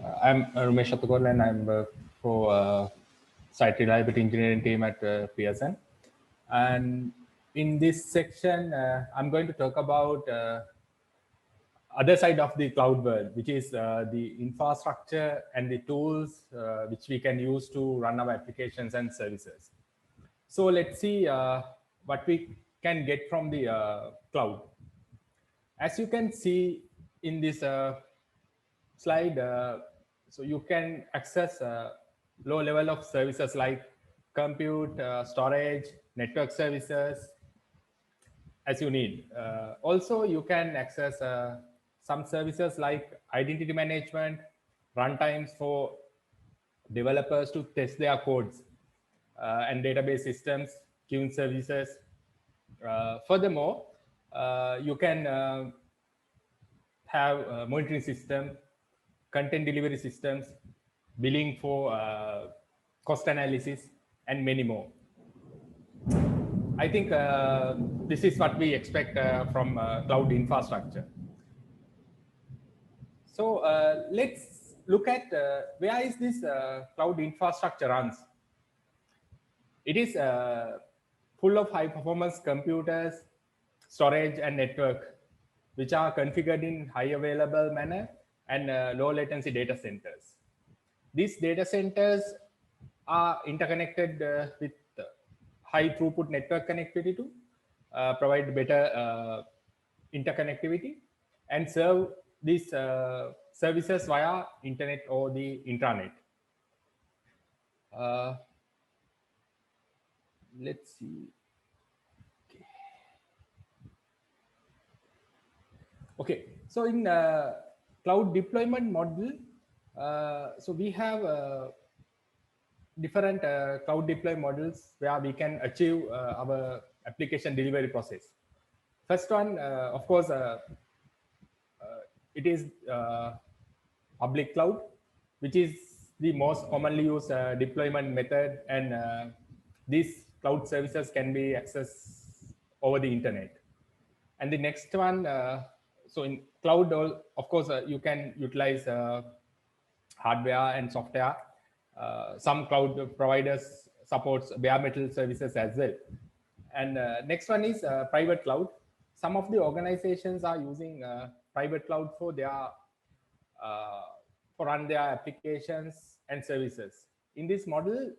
I'm Ramesh Shatukul, and I'm for site reliability engineering team at Pearson. And in this section, I'm going to talk about other side of the cloud world, which is the infrastructure and the tools which we can use to run our applications and services. So let's see what we can get from the cloud. As you can see in this slide, so you can access low level of services like compute, storage, network services as you need. Also, you can access some services like identity management, runtimes for developers to test their codes, and database systems, queuing services. Furthermore, you can have monitoring system, content delivery systems, billing for cost analysis, and many more. I think this is what we expect from cloud infrastructure. So let's look at where is this cloud infrastructure runs. It is full of high performance computers, storage, and network, which are configured in high available manner and low latency data centers. These data centers are interconnected with high throughput network connectivity to provide better interconnectivity and serve these services via internet or the intranet. Let's see. Okay, so in cloud deployment model, so we have different cloud deploy models where we can achieve our application delivery process. First one, of course, it is public cloud, which is the most commonly used deployment method, and these cloud services can be accessed over the internet. And the next one, so in cloud, of course, you can utilize hardware and software. Some cloud providers supports bare metal services as well. And next one is private cloud. Some of the organizations are using private cloud for their for run their applications and services. In this model,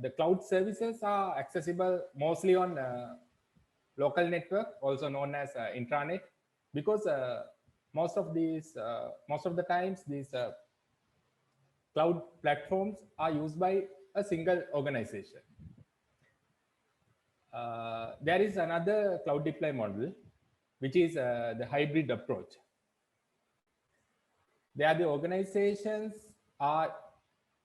the cloud services are accessible mostly on local network, also known as intranet, because most of the times these cloud platforms are used by a single organization. There is another cloud deploy model, which is the hybrid approach. There the organizations are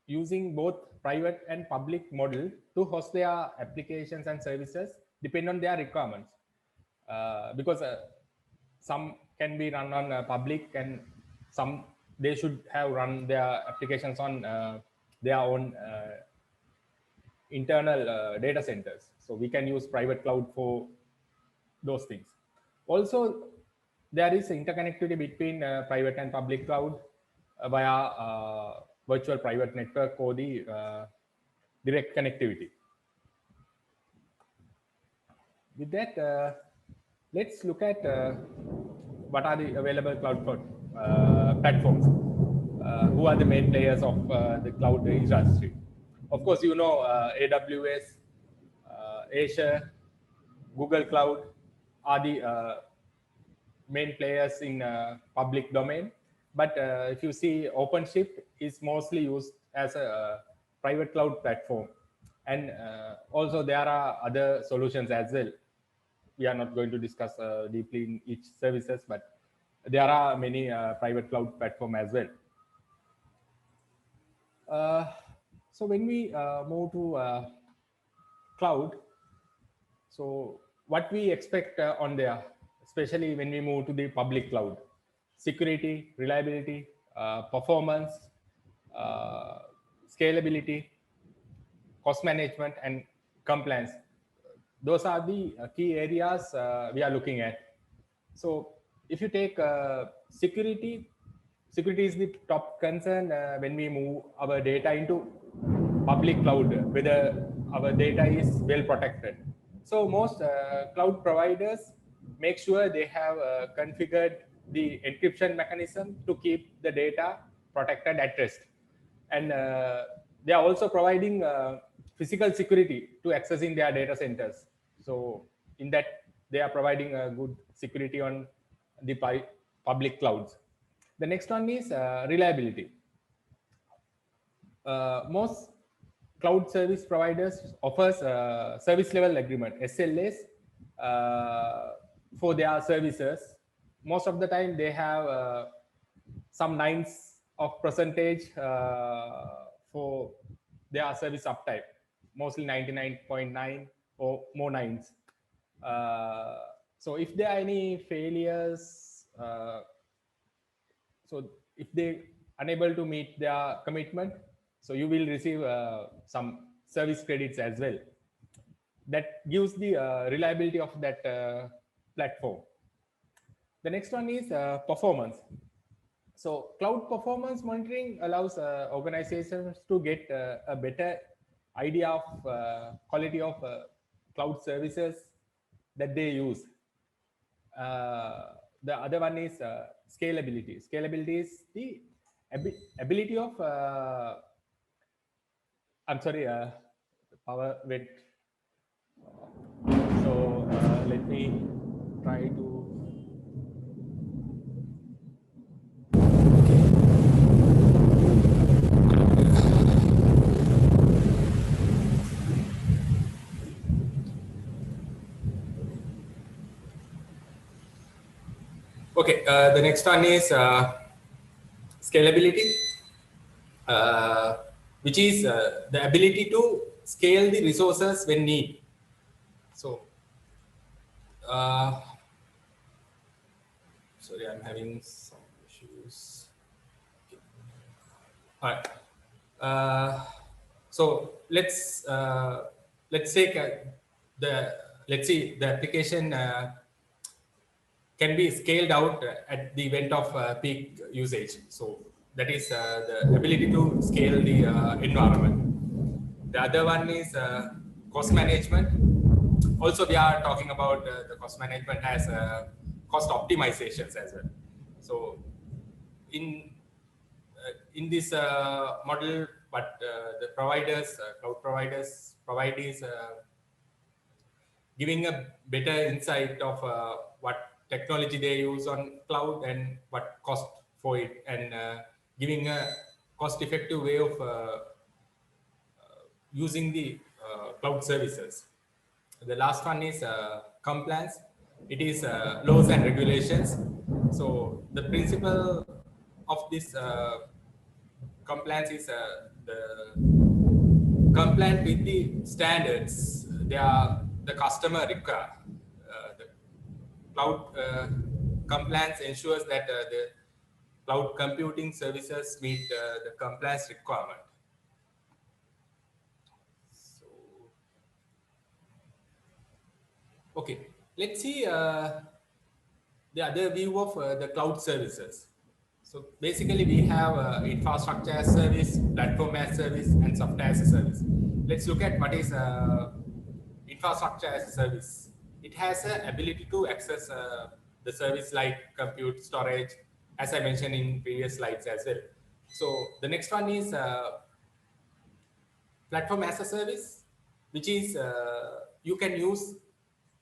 using both private and public model to host their applications and services depend on their requirements. Because some can be run on public, and some they should have run their applications on their own internal data centers. So we can use private cloud for those things. Also, there is interconnectivity between private and public cloud via virtual private network or the direct connectivity. With that, let's look at what are the available cloud platforms. Who are the main players of the cloud industry? Of course, you know AWS, Azure, Google Cloud are the main players in public domain. But if you see, OpenShift is mostly used as a private cloud platform. And also there are other solutions as well. We are not going to discuss deeply in each services, but there are many private cloud platform as well. So when we move to cloud, so what we expect on there, especially when we move to the public cloud: security, reliability, performance, scalability, cost management, and compliance. Those are the key areas we are looking at. So if you take security, security is the top concern when we move our data into public cloud, whether our data is well protected. So most cloud providers make sure they have configured the encryption mechanism to keep the data protected at rest. And they are also providing physical security to accessing their data centers. So in that, they are providing a good security on the public clouds. The next one is reliability. Most cloud service providers offers service level agreement SLAs for their services. Most of the time they have some nines of percentage for their service uptime, mostly 99.9 or more nines. So if there are any failures, so if they unable to meet their commitment, so you will receive some service credits as well. That gives the reliability of that platform. The next one is performance. So cloud performance monitoring allows organizations to get a better idea of quality of cloud services that they use. The other one is scalability. Scalability is the ability of, I'm sorry, power went. So let me try to. Okay, the next one is scalability, which is the ability to scale the resources when need. So, sorry, I'm having some issues. All right. So let's take let's see the application can be scaled out at the event of peak usage. So that is the ability to scale the environment. The other one is cost management. Also, we are talking about the cost management as cost optimizations as well. So in this model, what the providers, cloud providers provide is giving a better insight of what technology they use on cloud and what cost for it, and giving a cost-effective way of using the cloud services. The last one is compliance. It is laws and regulations. So the principle of this compliance is the compliant with the standards they are the customer require. The cloud compliance ensures that the cloud computing services meet the compliance requirement. So, okay, let's see the other view of the cloud services. So basically we have infrastructure as service, platform as service, and software as a service. Let's look at what is infrastructure as a service. It has an ability to access the service like compute, storage, as I mentioned in previous slides as well. So the next one is platform as a service, which is you can use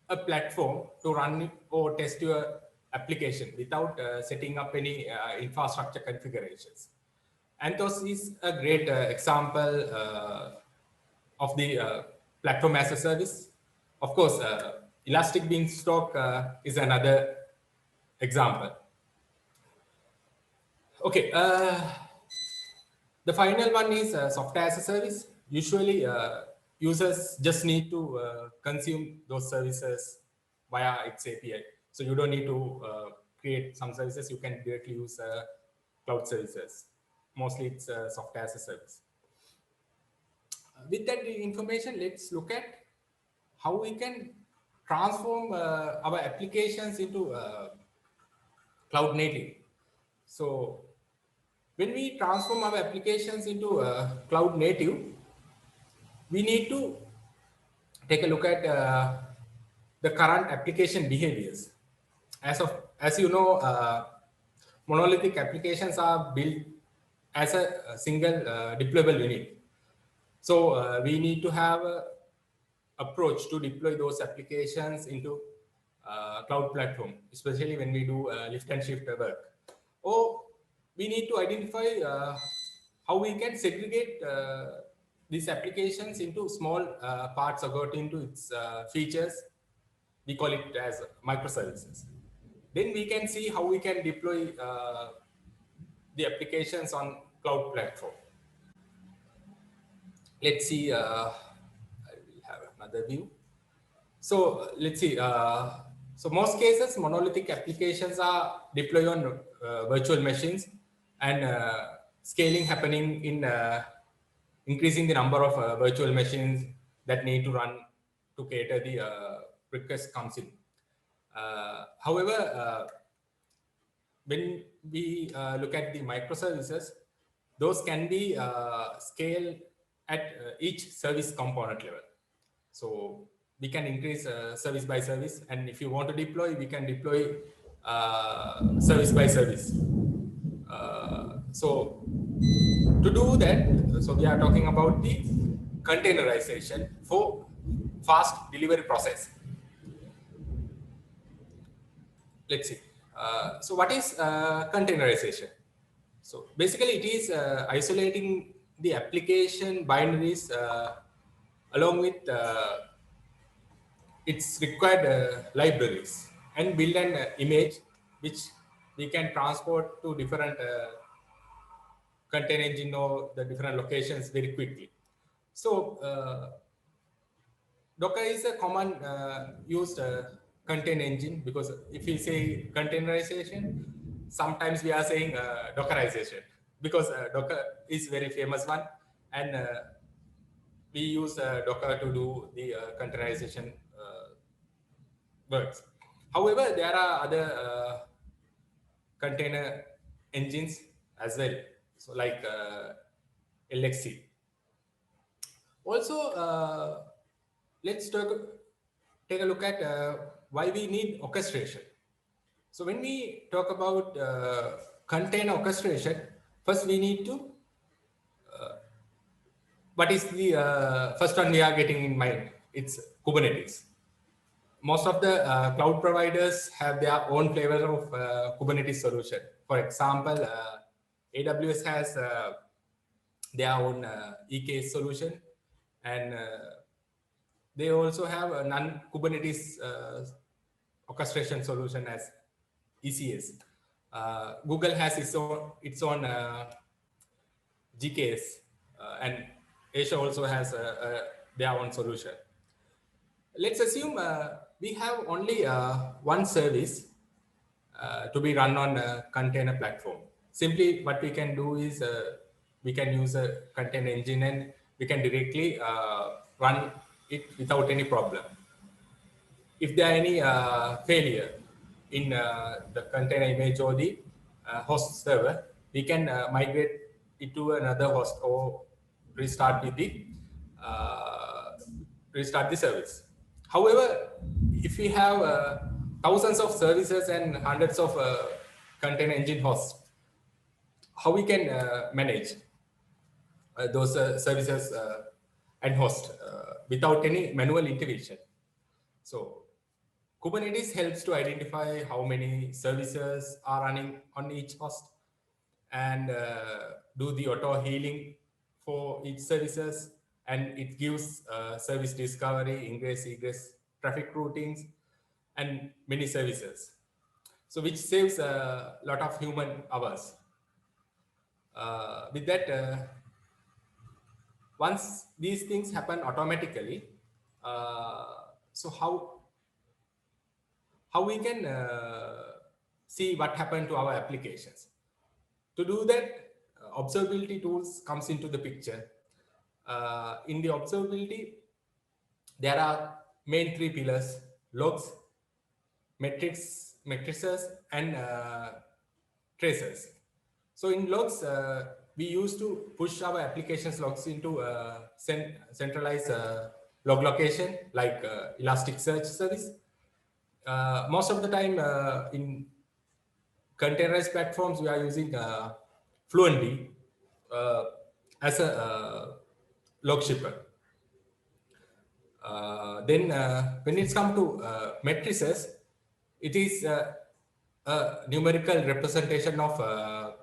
a platform to run or test your application without setting up any infrastructure configurations. Anthos is a great example of the platform as a service. Of course, Elastic Beanstalk is another example. Okay, the final one is software as a service. Usually, users just need to consume those services via its API. So you don't need to create some services. You can directly use cloud services. Mostly, it's software as a service. With that information, let's look at how we can transform our applications into cloud native. So when we transform our applications into cloud native, we need to take a look at the current application behaviors. As you know, monolithic applications are built as a single deployable unit. So we need to have a approach to deploy those applications into cloud platform, especially when we do lift and shift work. Or we need to identify how we can segregate these applications into small parts according to its features. We call it as microservices. Then we can see how we can deploy the applications on cloud platform. Let's see, I will have another view. So let's see. So most cases, monolithic applications are deployed on virtual machines, and scaling happening in increasing the number of virtual machines that need to run to cater the request comes in. However, when we look at the microservices, those can be scaled at each service component level. So we can increase service by service, and if you want to deploy, we can deploy service by service. So to do that, so we are talking about the containerization for fast delivery process. Let's see. So what is containerization? So basically, it is isolating the application binaries along with its required libraries and build an image which we can transport to different container engine or the different locations very quickly. So Docker is a common used container engine, because if we say containerization, sometimes we are saying Dockerization, because Docker is very famous one, and we use Docker to do the containerization works. However, there are other container engines as well, so like LXC. Also, let's take a look at why we need orchestration. So when we talk about container orchestration, first we need to, what is the first one we are getting in mind? It's Kubernetes. Most of the cloud providers have their own flavor of Kubernetes solution. For example, AWS has their own EKS solution, and they also have a non-Kubernetes orchestration solution as ECS. Google has its own GKS, and Azure also has their own solution. Let's assume we have only one service to be run on a container platform. Simply, what we can do is we can use a container engine, and we can directly run it without any problem. If there are any failure in the container image or the host server, we can migrate it to another host or restart with the restart the service. However, if we have thousands of services and hundreds of container engine hosts, how we can manage those services and hosts without any manual intervention? So Kubernetes helps to identify how many services are running on each host, and do the auto healing for each services, and it gives service discovery, ingress, egress, traffic routings, and many services. So which saves a lot of human hours. With that, once these things happen automatically, so how we can see what happened to our applications. To do that, observability tools comes into the picture. In the observability, there are main three pillars: logs, matrices, and tracers. So in logs, we used to push our applications logs into centralized log location like Elasticsearch service. Most of the time in containerized platforms, we are using Fluentd as a log shipper. Then when it's come to matrices, it is a numerical representation of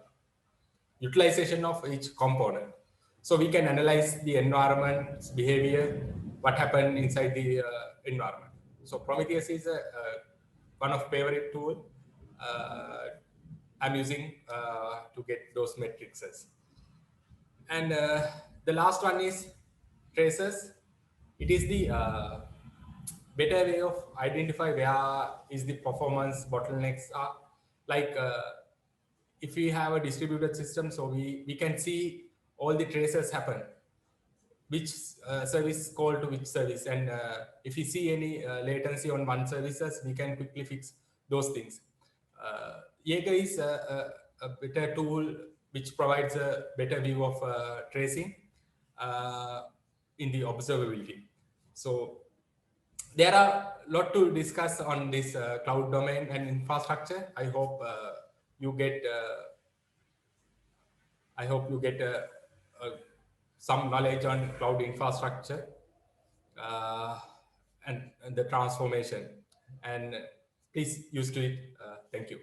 utilization of each component. So we can analyze the environment's behavior, what happened inside the environment. So Prometheus is one of favorite tool I'm using to get those matrices. And the last one is traces. It is the better way of identify where is the performance bottlenecks are. Like if we have a distributed system, so we can see all the traces happen, which service call to which service. And if we see any latency on one services, we can quickly fix those things. Jaeger is a better tool which provides a better view of tracing in the observability. So there are a lot to discuss on this cloud domain and infrastructure. I hope you get some knowledge on cloud infrastructure and the transformation. And please use to it. Thank you.